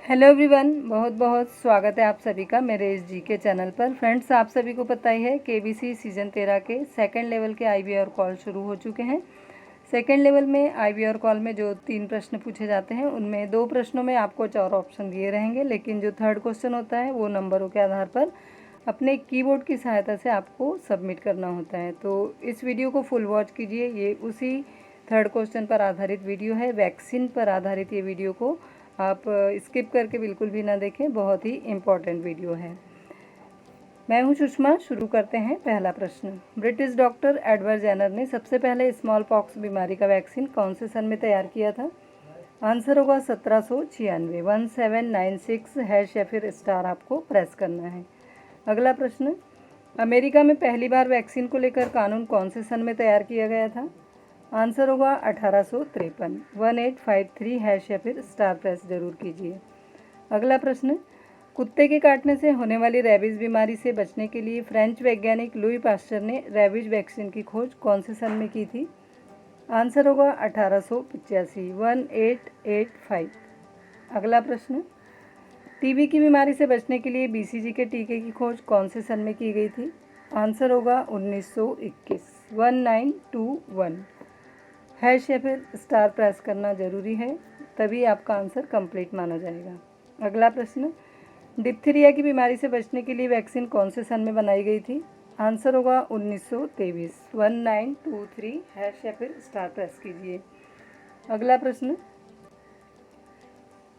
Hello everyone, बहुत बहुत स्वागत है आप सभी का मेरे इस जीके चैनल पर। फ्रेंड्स, आप सभी को पता ही है केबीसी सीज़न 13 के सेकंड लेवल के आईबीआर कॉल शुरू हो चुके हैं। सेकंड लेवल में आईबीआर कॉल में जो 3 प्रश्न पूछे जाते हैं उनमें 2 प्रश्नों में आपको 4 ऑप्शन दिए रहेंगे, लेकिन जो थर्ड क्वेश्चन होता है वो नंबरों के आधार पर अपने कीबोर्ड की सहायता से आपको सबमिट करना होता है। तो इस वीडियो को फुल वॉच कीजिए, ये उसी थर्ड क्वेश्चन पर आधारित वीडियो है। वैक्सीन पर आधारित ये वीडियो को आप स्किप करके बिल्कुल भी ना देखें, बहुत ही इम्पॉर्टेंट वीडियो है। मैं हूं सुषमा। शुरू करते हैं। पहला प्रश्न, ब्रिटिश डॉक्टर एडवर्ड जेनर ने सबसे पहले स्मॉल पॉक्स बीमारी का वैक्सीन कौन से सन में तैयार किया था? आंसर होगा 1796। 1796 हैश या फिर स्टार आपको प्रेस करना है। अगला प्रश्न, अमेरिका में पहली बार वैक्सीन को लेकर कानून कौन से सन में तैयार किया गया था? आंसर होगा 1853। 1853 हैश या फिर स्टार प्रेस जरूर कीजिए। अगला प्रश्न, कुत्ते के काटने से होने वाली रेबीज बीमारी से बचने के लिए फ्रेंच वैज्ञानिक लुई पास्चर ने रेबीज वैक्सीन की खोज कौन से सन में की थी? आंसर होगा 1885। 1885। अगला प्रश्न, टीबी की बीमारी से बचने के लिए बीसीजी के टीके की खोज कौन से सन में की गई थी? आंसर होगा 1921। 1921 हैश या फिर स्टार प्रेस करना जरूरी है, तभी आपका आंसर कंप्लीट माना जाएगा। अगला प्रश्न, डिप्थीरिया की बीमारी से बचने के लिए वैक्सीन कौन से सन में बनाई गई थी? आंसर होगा 1923। 1923 हैश या फिर स्टार प्रेस कीजिए। अगला प्रश्न,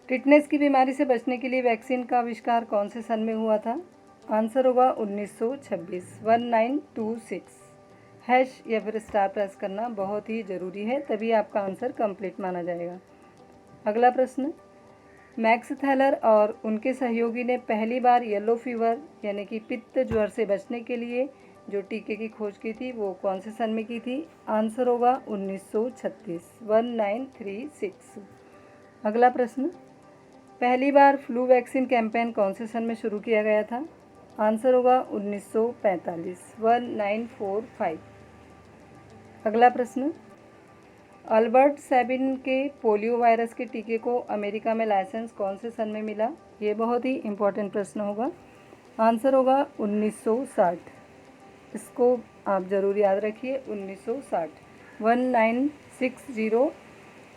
टिटनेस की बीमारी से बचने के लिए वैक्सीन का आविष्कार कौन से सन में हुआ था? आंसर होगा 1926। 1926 हैश या फिर स्टार प्रेस करना बहुत ही ज़रूरी है, तभी आपका आंसर कंप्लीट माना जाएगा। अगला प्रश्न, मैक्स थैलर और उनके सहयोगी ने पहली बार येलो फीवर यानी कि पित्त ज्वर से बचने के लिए जो टीके की खोज की थी वो कौन से सन में की थी? आंसर होगा 1936। 1936। अगला प्रश्न, पहली बार फ्लू वैक्सीन कैंपेन कौन से सन में शुरू किया गया था? आंसर होगा 1945। 1945। अगला प्रश्न, अल्बर्ट सैबिन के पोलियो वायरस के टीके को अमेरिका में लाइसेंस कौन से सन में मिला? ये बहुत ही इम्पोर्टेंट प्रश्न होगा। आंसर होगा 1960। इसको आप ज़रूर याद रखिए, 1960। 1960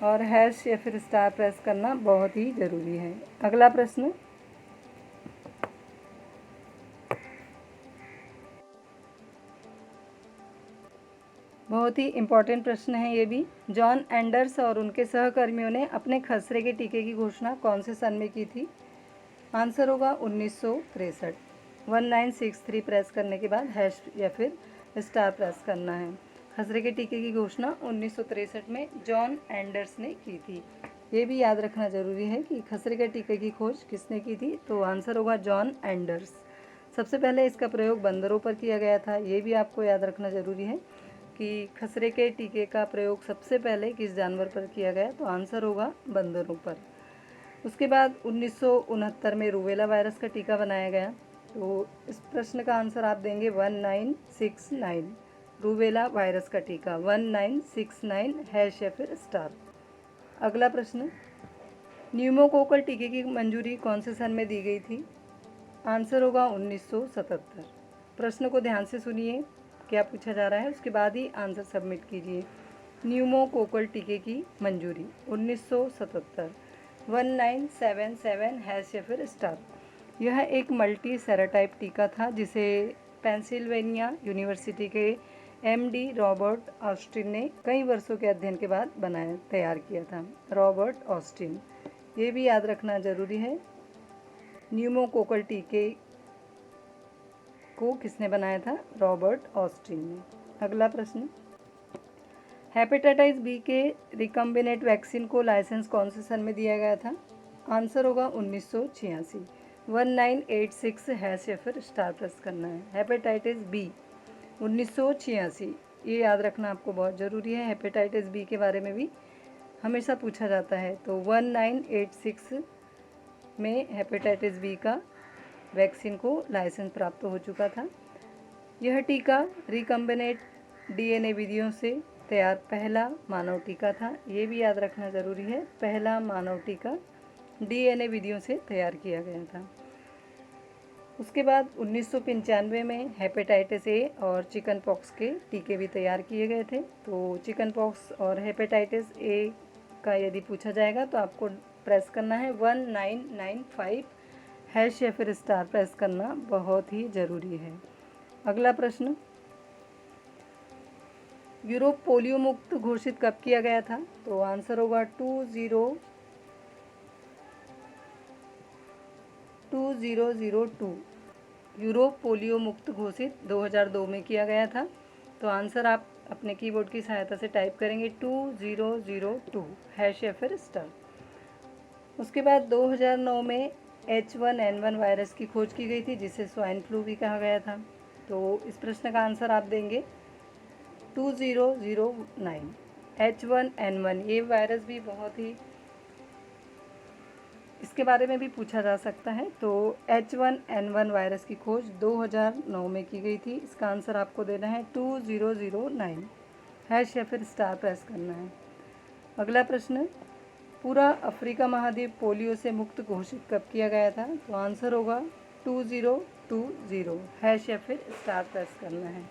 और हैश या फिर स्टार प्रेस करना बहुत ही ज़रूरी है। अगला प्रश्न, बहुत ही इम्पॉर्टेंट प्रश्न है ये भी। जॉन एंडर्स और उनके सहकर्मियों ने अपने खसरे के टीके की घोषणा कौन से सन में की थी? आंसर होगा 1963। 1963 प्रेस करने के बाद हैश या फिर स्टार प्रेस करना है। खसरे के टीके की घोषणा 1963 में जॉन एंडर्स ने की थी। ये भी याद रखना ज़रूरी है कि खसरे के टीके की खोज किसने की थी, तो आंसर होगा जॉन एंडर्स। सबसे पहले इसका प्रयोग बंदरों पर किया गया था, ये भी आपको याद रखना ज़रूरी है कि खसरे के टीके का प्रयोग सबसे पहले किस जानवर पर किया गया, तो आंसर होगा बंदरों पर। उसके बाद 1969 में रूबेला वायरस का टीका बनाया गया, तो इस प्रश्न का आंसर आप देंगे 1969। रूबेला वायरस का टीका 1969 हैश या फिर स्टार। अगला प्रश्न, न्यूमोकोकल टीके की मंजूरी कौन से सन में दी गई थी? आंसर होगा 1977। प्रश्न को ध्यान से सुनिए, क्या पूछा जा रहा है, उसके बाद ही आंसर सबमिट कीजिए। न्यूमोकोकल टीके की मंजूरी 1977। 1977 हैश या फिर स्टार। यह एक मल्टी सेरोटाइप टीका था जिसे पेंसिल्वेनिया यूनिवर्सिटी के एमडी रॉबर्ट ऑस्टिन ने कई वर्षों के अध्ययन के बाद तैयार किया था। रॉबर्ट ऑस्टिन, ये भी याद रखना ज़रूरी है। न्यूमोकोकल टीके को किसने बनाया था? रॉबर्ट ऑस्टिन ने। अगला प्रश्न, हेपेटाइटिस बी के रिकम्बिनेंट वैक्सीन को लाइसेंस कौन से सन में दिया गया था? आंसर होगा 1986। 1986 हैश या फिर स्टार प्रेस करना है। हेपेटाइटिस बी 1986, ये याद रखना आपको बहुत ज़रूरी है। हेपेटाइटिस बी के बारे में भी हमेशा पूछा जाता है, तो 1986 में हेपेटाइटिस बी का वैक्सीन को लाइसेंस प्राप्त हो चुका था। यह टीका रिकम्बिनेंट डीएनए विधियों से तैयार पहला मानव टीका था, ये भी याद रखना ज़रूरी है। पहला मानव टीका DNA विधियों से तैयार किया गया था। उसके बाद 1995 में हेपेटाइटिस ए और चिकन पॉक्स के टीके भी तैयार किए गए थे। तो चिकन पॉक्स और हेपेटाइटिस ए का यदि पूछा जाएगा तो आपको प्रेस करना है 1995 हैश या फिर स्टार प्रेस करना बहुत ही ज़रूरी है। अगला प्रश्न, यूरोप पोलियो मुक्त घोषित कब किया गया था? तो आंसर होगा 2002। यूरोप पोलियो मुक्त घोषित 2002 में किया गया था। तो आंसर आप अपने कीबोर्ड की सहायता से टाइप करेंगे 2002 हैश या फिर स्टार। उसके बाद 2009 में H1N1 वायरस की खोज की गई थी, जिसे स्वाइन फ्लू भी कहा गया था। तो इस प्रश्न का आंसर आप देंगे 2009। H1N1 ये वायरस भी बहुत ही, इसके बारे में भी पूछा जा सकता है। तो H1N1 वायरस की खोज 2009 में की गई थी। इसका आंसर आपको देना है 2009 हैश या फिर स्टार प्रेस करना है। अगला प्रश्न, पूरा अफ्रीका महाद्वीप पोलियो से मुक्त घोषित कब किया गया था? तो आंसर होगा 2020 हैश या फिर स्टार प्रेस करना है।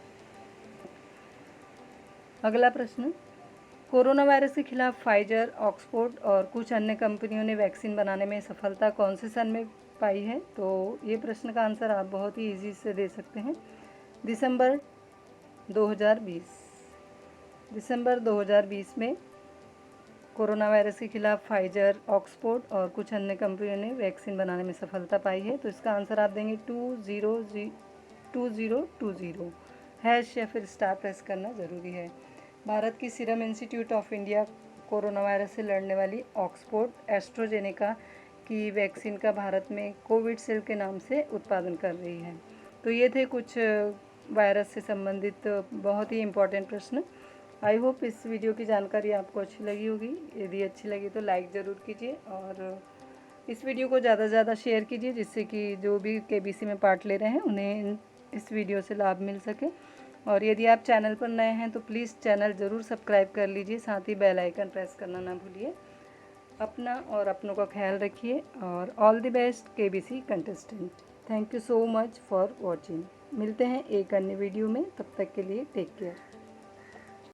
अगला प्रश्न, कोरोना वायरस के खिलाफ फाइजर, ऑक्सफोर्ड और कुछ अन्य कंपनियों ने वैक्सीन बनाने में सफलता कौन से सन में पाई है? तो ये प्रश्न का आंसर आप बहुत ही इजी से दे सकते हैं, दिसंबर 2020। दिसंबर 2020 में कोरोना वायरस के खिलाफ फाइजर, ऑक्सफोर्ड और कुछ अन्य कंपनियों ने वैक्सीन बनाने में सफलता पाई है। तो इसका आंसर आप देंगे 2020 हैश या फिर स्टार प्रेस करना ज़रूरी है। भारत की serum institute of India corona virus से लड़ने वाली ऑक्सफोर्ड एस्ट्राजेनेका की वैक्सीन का भारत में कोविशील्ड के नाम से उत्पादन कर रही है। तो ये थे कुछ वायरस से संबंधित बहुत ही इम्पोर्टेंट प्रश्न। आई होप इस वीडियो की जानकारी आपको अच्छी लगी होगी। यदि अच्छी लगी तो लाइक ज़रूर कीजिए और इस वीडियो को ज़्यादा से ज़्यादा शेयर कीजिए, जिससे कि जो भी KBC में पार्ट ले रहे हैं उन्हें इस वीडियो से लाभ मिल सके। और यदि आप चैनल पर नए हैं तो प्लीज़ चैनल ज़रूर सब्सक्राइब कर लीजिए, साथ ही बेल आइकन प्रेस करना ना भूलिए। अपना और अपनों का ख्याल रखिए और all the best KBC contestant. Thank you so much for watching. मिलते हैं एक अन्य वीडियो में, तब तक के लिए टेक केयर।